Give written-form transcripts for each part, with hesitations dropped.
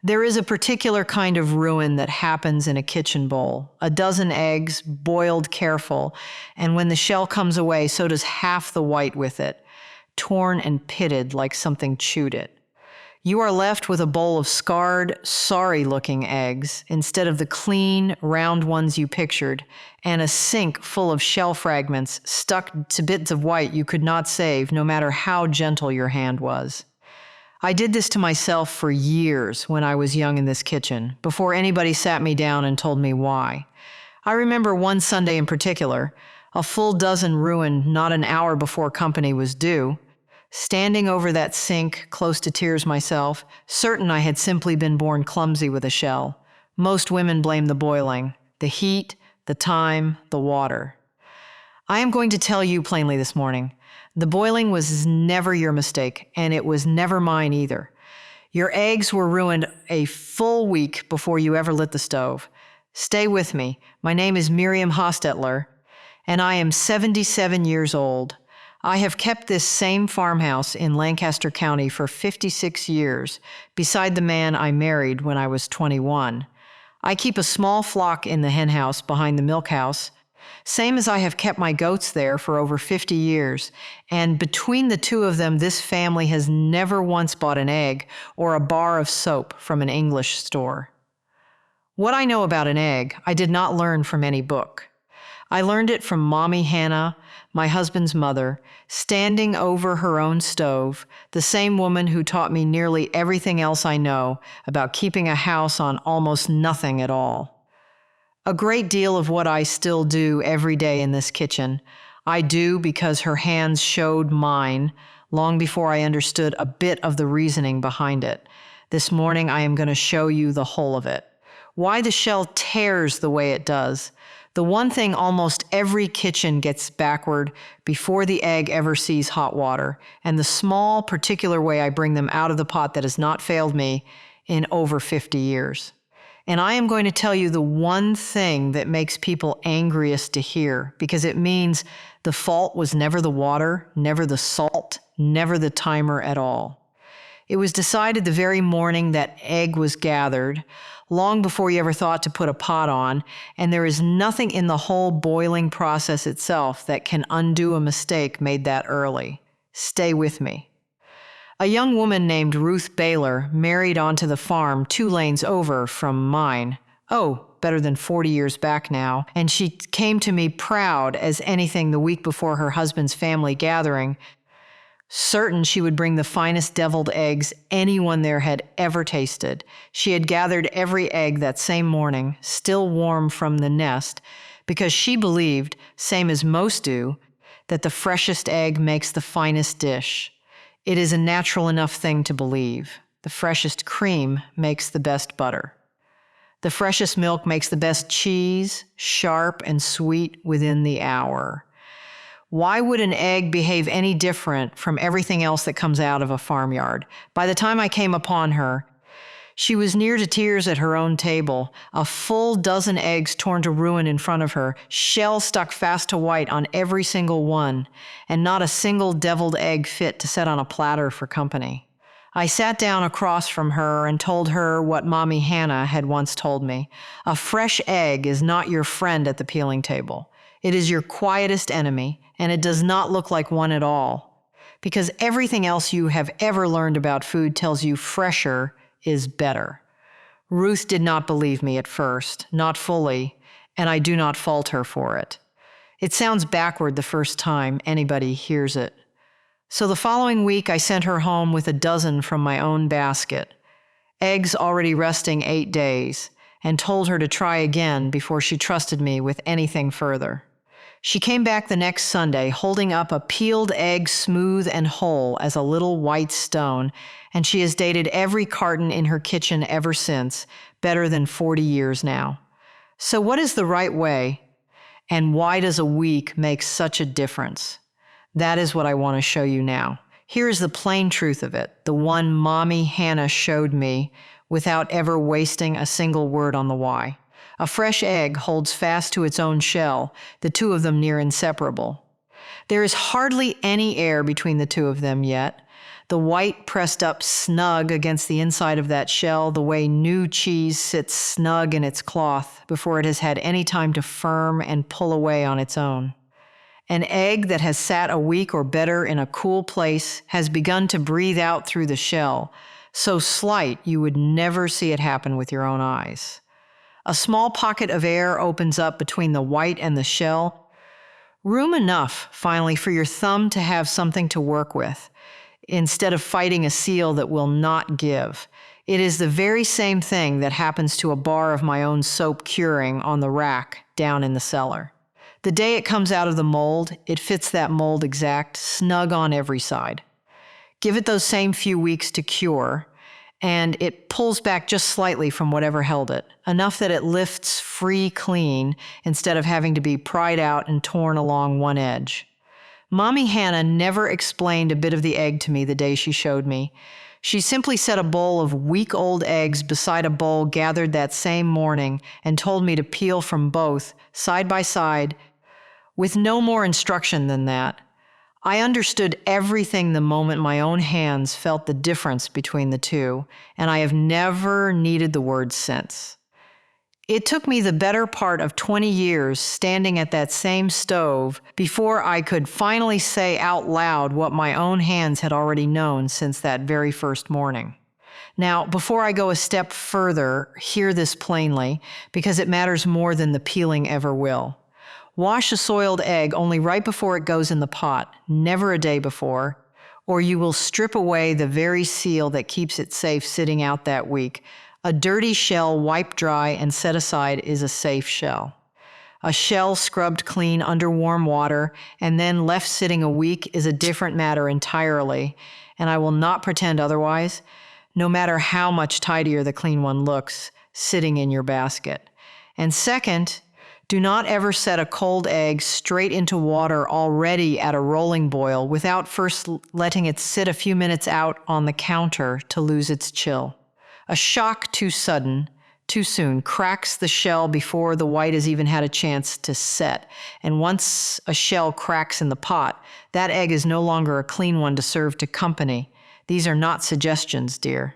There is a particular kind of ruin that happens in a kitchen bowl. A dozen eggs, boiled careful, and when the shell comes away, so does half the white with it, torn and pitted like something chewed it. You are left with a bowl of scarred, sorry-looking eggs instead of the clean, round ones you pictured, and a sink full of shell fragments stuck to bits of white you could not save, no matter how gentle your hand was. I did this to myself for years when I was young in this kitchen, before anybody sat me down and told me why. I remember one Sunday in particular, a full dozen ruined not an hour before company was due, standing over that sink, close to tears myself, certain I had simply been born clumsy with a shell. Most women blame the boiling, the heat, the time, the water. I am going to tell you plainly this morning, the boiling was never your mistake, and it was never mine either. Your eggs were ruined a full week before you ever lit the stove. Stay with me. My name is Miriam Hostetler, and I am 77 years old. I have kept this same farmhouse in Lancaster County for 56 years, beside the man I married when I was 21. I keep a small flock in the hen house behind the milk house, same as I have kept my goats there for over 50 years, and between the two of them, this family has never once bought an egg or a bar of soap from an English store. What I know about an egg, I did not learn from any book. I learned it from Mommy Hannah, my husband's mother, standing over her own stove, the same woman who taught me nearly everything else I know about keeping a house on almost nothing at all. A great deal of what I still do every day in this kitchen, I do because her hands showed mine long before I understood a bit of the reasoning behind it. This morning, I am going to show you the whole of it. Why the shell tears the way it does. The one thing almost every kitchen gets backward before the egg ever sees hot water, and the small, particular way I bring them out of the pot that has not failed me in over 50 years. And I am going to tell you the one thing that makes people angriest to hear, because it means the fault was never the water, never the salt, never the timer at all. It was decided the very morning that egg was gathered, long before you ever thought to put a pot on, and there is nothing in the whole boiling process itself that can undo a mistake made that early. Stay with me. A young woman named Ruth Baylor married onto the farm 2 lanes over from mine. Oh, better than 40 years back now, and she came to me proud as anything the week before her husband's family gathering, certain she would bring the finest deviled eggs anyone there had ever tasted. She had gathered every egg that same morning, still warm from the nest, because she believed, same as most do, that the freshest egg makes the finest dish. It is a natural enough thing to believe. The freshest cream makes the best butter. The freshest milk makes the best cheese, sharp and sweet within the hour. Why would an egg behave any different from everything else that comes out of a farmyard? By the time I came upon her, she was near to tears at her own table, a full dozen eggs torn to ruin in front of her, shell stuck fast to white on every single one, and not a single deviled egg fit to set on a platter for company. I sat down across from her and told her what Mommy Hannah had once told me. A fresh egg is not your friend at the peeling table. It is your quietest enemy, and it does not look like one at all, because everything else you have ever learned about food tells you fresher is better. Ruth did not believe me at first, not fully, and I do not fault her for it. It sounds backward the first time anybody hears it. So the following week, I sent her home with a dozen from my own basket, eggs already resting 8 days, and told her to try again before she trusted me with anything further. She came back the next Sunday holding up a peeled egg smooth and whole as a little white stone, and she has dated every carton in her kitchen ever since, better than 40 years now. So what is the right way, and why does a week make such a difference? That is what I want to show you now. Here is the plain truth of it, the one Mommy Hannah showed me without ever wasting a single word on the why. A fresh egg holds fast to its own shell, the two of them near inseparable. There is hardly any air between the two of them yet. The white pressed up snug against the inside of that shell, the way new cheese sits snug in its cloth before it has had any time to firm and pull away on its own. An egg that has sat a week or better in a cool place has begun to breathe out through the shell, so slight you would never see it happen with your own eyes. A small pocket of air opens up between the white and the shell. Room enough, finally, for your thumb to have something to work with, instead of fighting a seal that will not give. It is the very same thing that happens to a bar of my own soap curing on the rack down in the cellar. The day it comes out of the mold, it fits that mold exact, snug on every side. Give it those same few weeks to cure, and it pulls back just slightly from whatever held it, enough that it lifts free clean instead of having to be pried out and torn along one edge. Mommy Hannah never explained a bit of the egg to me the day she showed me. She simply set a bowl of week-old eggs beside a bowl gathered that same morning and told me to peel from both, side by side, with no more instruction than that. I understood everything the moment my own hands felt the difference between the two, and I have never needed the words since. It took me the better part of 20 years standing at that same stove before I could finally say out loud what my own hands had already known since that very first morning. Now, before I go a step further, hear this plainly, because it matters more than the peeling ever will. Wash a soiled egg only right before it goes in the pot, never a day before, or you will strip away the very seal that keeps it safe sitting out that week. A dirty shell wiped dry and set aside is a safe shell. A shell scrubbed clean under warm water and then left sitting a week is a different matter entirely, and I will not pretend otherwise, no matter how much tidier the clean one looks, sitting in your basket. And second, do not ever set a cold egg straight into water already at a rolling boil without first letting it sit a few minutes out on the counter to lose its chill. A shock too sudden, too soon, cracks the shell before the white has even had a chance to set. And once a shell cracks in the pot, that egg is no longer a clean one to serve to company. These are not suggestions, dear.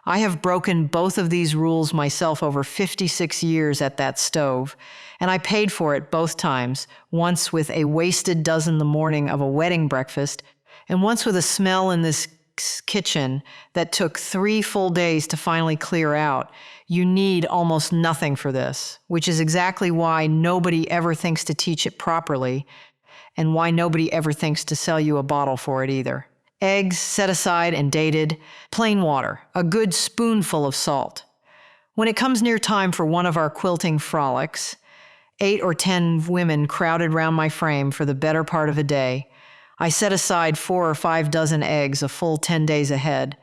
I have broken both of these rules myself over 56 years at that stove, and I paid for it both times, once with a wasted dozen the morning of a wedding breakfast, and once with a smell in this kitchen that took 3 full days to finally clear out. You need almost nothing for this, which is exactly why nobody ever thinks to teach it properly, and why nobody ever thinks to sell you a bottle for it either. Eggs set aside and dated, plain water, a good spoonful of salt. When it comes near time for one of our quilting frolics, 8 or 10 women crowded round my frame for the better part of a day. I set aside 4 or 5 dozen eggs a full 10 days ahead,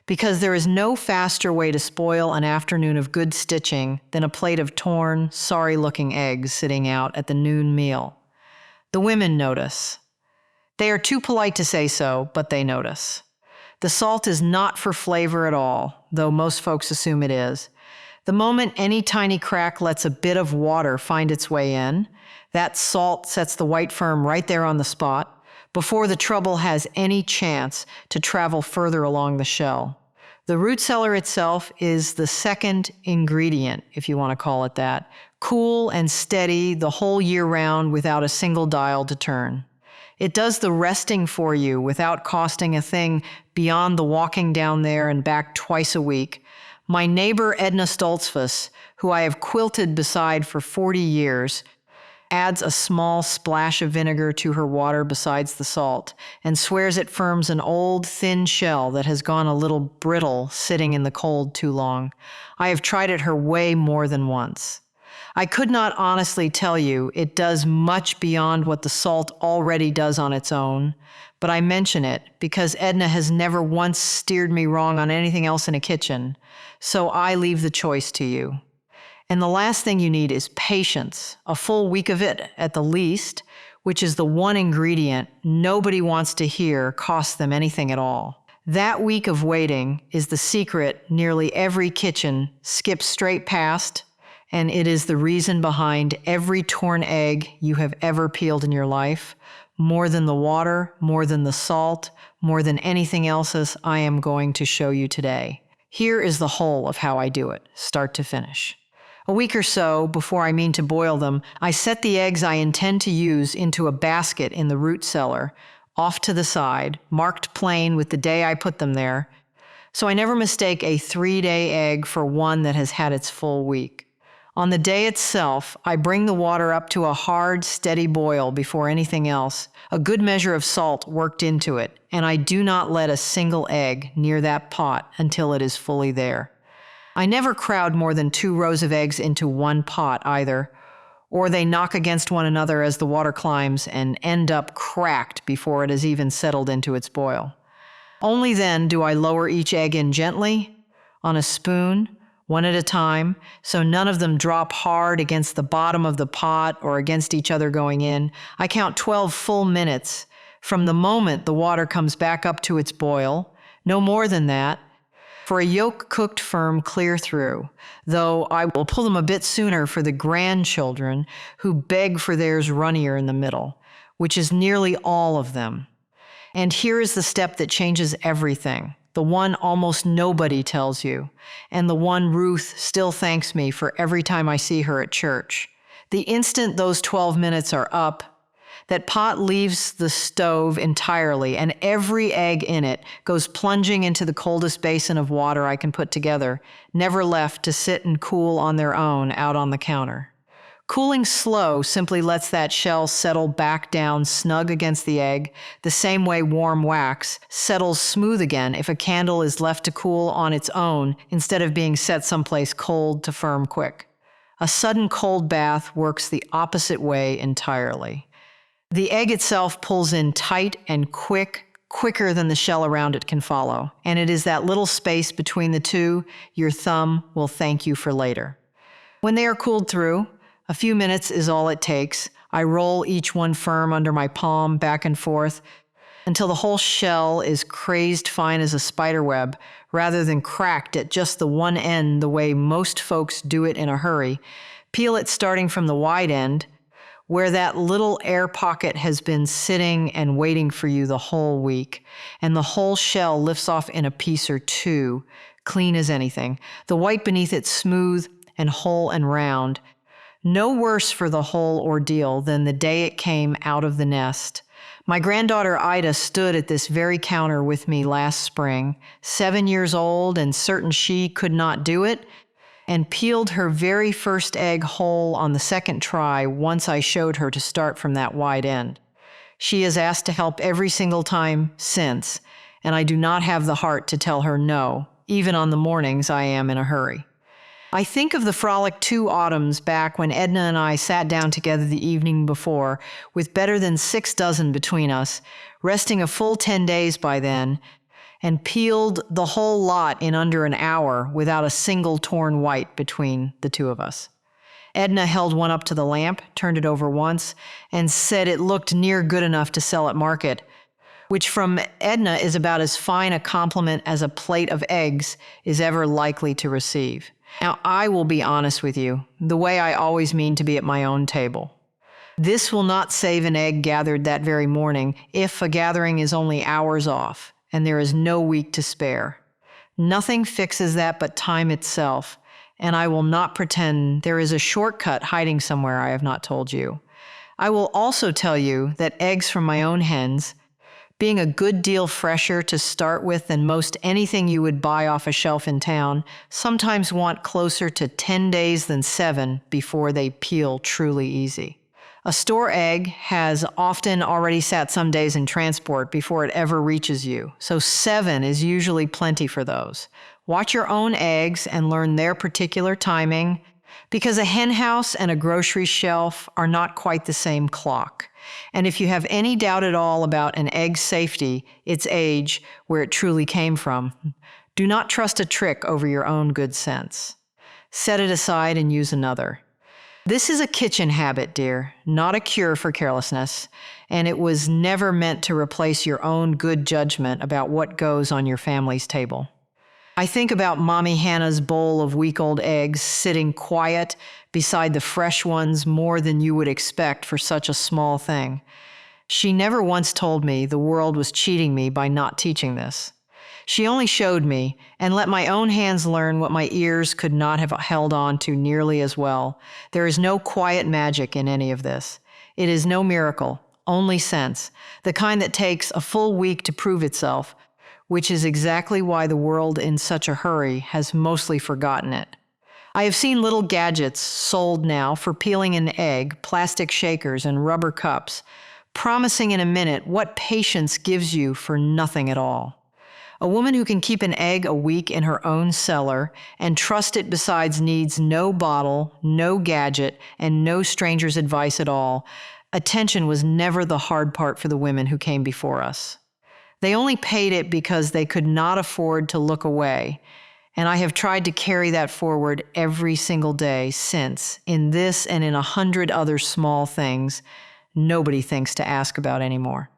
because there is no faster way to spoil an afternoon of good stitching than a plate of torn, sorry-looking eggs sitting out at the noon meal. The women notice. They are too polite to say so, but they notice. The salt is not for flavor at all, though most folks assume it is. The moment any tiny crack lets a bit of water find its way in, that salt sets the white firm right there on the spot, before the trouble has any chance to travel further along the shell. The root cellar itself is the second ingredient, if you want to call it that, cool and steady the whole year round without a single dial to turn. It does the resting for you without costing a thing beyond the walking down there and back twice a week. My neighbor Edna Stoltzfus, who I have quilted beside for 40 years, adds a small splash of vinegar to her water besides the salt, and swears it firms an old, thin shell that has gone a little brittle sitting in the cold too long. I have tried it her way more than once. I could not honestly tell you it does much beyond what the salt already does on its own, but I mention it because Edna has never once steered me wrong on anything else in a kitchen, so I leave the choice to you. And the last thing you need is patience, a full week of it at the least, which is the one ingredient nobody wants to hear costs them anything at all. That week of waiting is the secret nearly every kitchen skips straight past, and it is the reason behind every torn egg you have ever peeled in your life, more than the water, more than the salt, more than anything else I am going to show you today. Here is the whole of how I do it, start to finish. A week or so before I mean to boil them, I set the eggs I intend to use into a basket in the root cellar, off to the side, marked plain with the day I put them there, so I never mistake a 3-day egg for one that has had its full week. On the day itself, I bring the water up to a hard, steady boil before anything else, a good measure of salt worked into it, and I do not let a single egg near that pot until it is fully there. I never crowd more than 2 rows of eggs into one pot either, or they knock against one another as the water climbs and end up cracked before it has even settled into its boil. Only then do I lower each egg in gently, on a spoon, one at a time, so none of them drop hard against the bottom of the pot or against each other going in. I count 12 full minutes from the moment the water comes back up to its boil, no more than that, for a yolk cooked firm clear through, though I will pull them a bit sooner for the grandchildren who beg for theirs runnier in the middle, which is nearly all of them. And here is the step that changes everything, the one almost nobody tells you, and the one Ruth still thanks me for every time I see her at church. The instant those 12 minutes are up, that pot leaves the stove entirely, and every egg in it goes plunging into the coldest basin of water I can put together, never left to sit and cool on their own out on the counter. Cooling slow simply lets that shell settle back down snug against the egg, the same way warm wax settles smooth again if a candle is left to cool on its own instead of being set someplace cold to firm quick. A sudden cold bath works the opposite way entirely. The egg itself pulls in tight and quicker than the shell around it can follow, and it is that little space between the two your thumb will thank you for later. When they are cooled through, a few minutes is all it takes. I roll each one firm under my palm back and forth until the whole shell is crazed fine as a spider web, rather than cracked at just the one end the way most folks do it in a hurry. Peel it starting from the wide end, where that little air pocket has been sitting and waiting for you the whole week, and the whole shell lifts off in a piece or two, clean as anything, the white beneath it smooth and whole and round. No worse for the whole ordeal than the day it came out of the nest. My granddaughter Ida stood at this very counter with me last spring, 7 years old and certain she could not do it, and peeled her very first egg whole on the second try once I showed her to start from that wide end. She has asked to help every single time since, and I do not have the heart to tell her no, even on the mornings I am in a hurry. I think of the frolic 2 autumns back when Edna and I sat down together the evening before, with better than 6 dozen between us, resting a full 10 days by then, and peeled the whole lot in under an hour without a single torn white between the 2 of us. Edna held one up to the lamp, turned it over once, and said it looked near good enough to sell at market, which from Edna is about as fine a compliment as a plate of eggs is ever likely to receive. Now, I will be honest with you, the way I always mean to be at my own table. This will not save an egg gathered that very morning if a gathering is only hours off and there is no week to spare. Nothing fixes that but time itself, and I will not pretend there is a shortcut hiding somewhere I have not told you. I will also tell you that eggs from my own hens, being a good deal fresher to start with than most anything you would buy off a shelf in town, sometimes want closer to 10 days than 7 before they peel truly easy. A store egg has often already sat some days in transport before it ever reaches you, so 7 is usually plenty for those. Watch your own eggs and learn their particular timing, because a hen house and a grocery shelf are not quite the same clock. And if you have any doubt at all about an egg's safety, its age, where it truly came from, do not trust a trick over your own good sense. Set it aside and use another. This is a kitchen habit, dear, not a cure for carelessness, and it was never meant to replace your own good judgment about what goes on your family's table. I think about Mommy Hannah's bowl of week-old eggs sitting quiet beside the fresh ones more than you would expect for such a small thing. She never once told me the world was cheating me by not teaching this. She only showed me and let my own hands learn what my ears could not have held on to nearly as well. There is no quiet magic in any of this. It is no miracle, only sense, the kind that takes a full week to prove itself, which is exactly why the world in such a hurry has mostly forgotten it. I have seen little gadgets sold now for peeling an egg, plastic shakers, and rubber cups, promising in a minute what patience gives you for nothing at all. A woman who can keep an egg a week in her own cellar and trust it besides needs no bottle, no gadget, and no stranger's advice at all. Attention was never the hard part for the women who came before us. They only paid it because they could not afford to look away. And I have tried to carry that forward every single day since, in this and in 100 other small things nobody thinks to ask about anymore.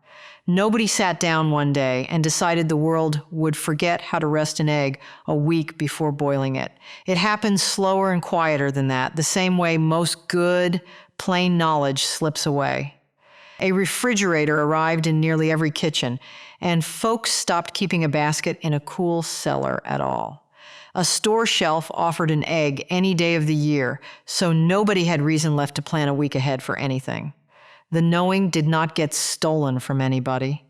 Nobody sat down one day and decided the world would forget how to rest an egg a week before boiling it. It happens slower and quieter than that, the same way most good, plain knowledge slips away. A refrigerator arrived in nearly every kitchen, and folks stopped keeping a basket in a cool cellar at all. A store shelf offered an egg any day of the year, so nobody had reason left to plan a week ahead for anything. The knowing did not get stolen from anybody.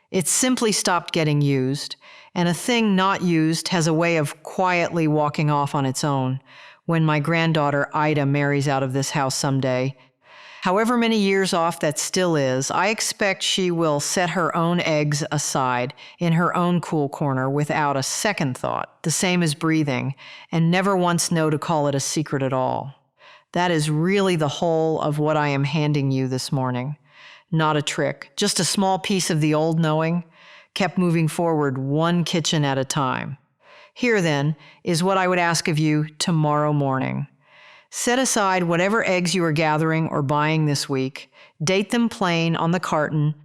It simply stopped getting used, and a thing not used has a way of quietly walking off on its own when my granddaughter Ida marries out of this house someday. However many years off that still is, I expect she will set her own eggs aside in her own cool corner without a second thought, the same as breathing, and never once know to call it a secret at all. That is really the whole of what I am handing you this morning. Not a trick, just a small piece of the old knowing, kept moving forward one kitchen at a time. Here, then, is what I would ask of you tomorrow morning. Set aside whatever eggs you are gathering or buying this week, date them plain on the carton,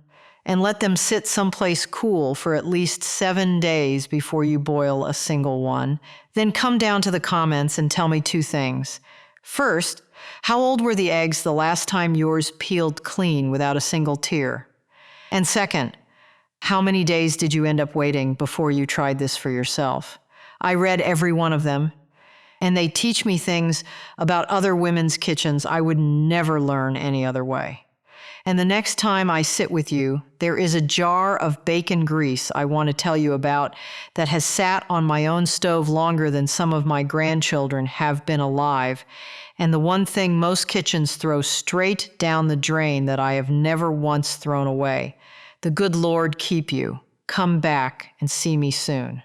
and let them sit someplace cool for at least 7 days before you boil a single one. Then come down to the comments and tell me 2 things. First, how old were the eggs the last time yours peeled clean without a single tear? And second, how many days did you end up waiting before you tried this for yourself? I read every one of them, and they teach me things about other women's kitchens I would never learn any other way. And the next time I sit with you, there is a jar of bacon grease I want to tell you about that has sat on my own stove longer than some of my grandchildren have been alive, and the one thing most kitchens throw straight down the drain that I have never once thrown away. The good Lord keep you. Come back and see me soon.